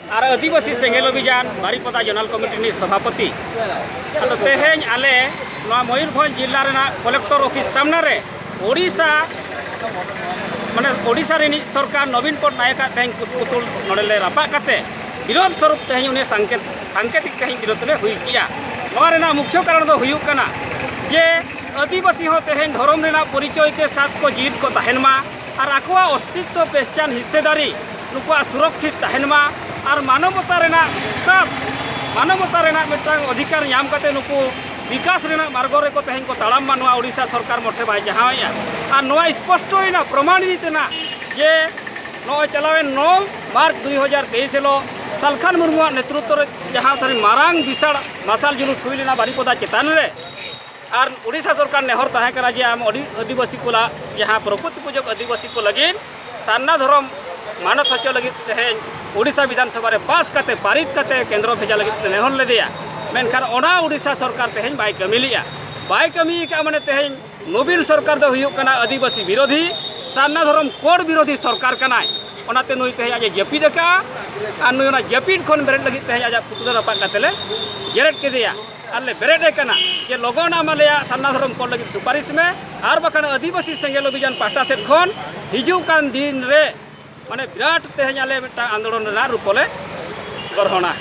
और आदिवासी सेंगेल अभियान Baripada zonal committee सभापति तेहें आले मयूरभंज जिला कलेक्टर ऑफिस सामने रे ओडिशा माने ओडिशा सरकार नवीन पटनायक तेहें कुशपुतुल नोड़े रापा करते विरोध स्वरूप तेहें उन्हें सांकेतिक तेहें विरोध ले हुई किया मुख्य कारण दो हुयुक कना जे आदिवासी हो तेहें धर्म परिचय के साथ को जीत को तहनमा और आकवा अस्तित्व पहचान हिस्सेदारी नुकुआ सुरक्षित तहनमा और मानवता साथ मानवता अधिकार नाम करते नुकु विकास मार्ग रे को तेहें को ताड़ाम ओडिशा सरकार मठे बाय जहाँ और नवा स्पष्ट होना प्रमाणित जे नौ चलावे 9 मार्च 2023 हिलो सालखान मुर्मू नेतृत्व जहाँ मारांग विशाल मसाल जुलूस हुई बारिपदा चेतान रे और ओडिशा सरकार नेहर तहकना जे आम आदिवासी को जहाँ प्रकृति पूजक आदिवासी को लगे सान्ना धर्म मानत हचो लगे तेहें ओडिशा विधानसभा रे पास करते पारित करते केंद्र भेजा लगे नेहर लेदेया मेनखान ओना ओडिशा सरकार तेहें बाय कमी लिया बाय कमी का माने तेहें नवीन सरकार दो हुयुक कना आदिवासी विरोधी सान्ना धर्म कोड विरोधी सरकार कनाय ओनाते नुई तेहें आज जपीद का और नुई ओना जपीद खन बेरेट लगे तेहें आज पुतुल रपा करते जेरेट केदेया आले बेरेटे कना जे लगन आमालेया सान्ना धर्म कोड लगे सुपारिश में और बखान आदिवासी सेंगेल अभियान पाहटा सेद खन हिजुकान दिन रे माने विराट तेहें आले आंदोलन रूप ले ग्रहणा।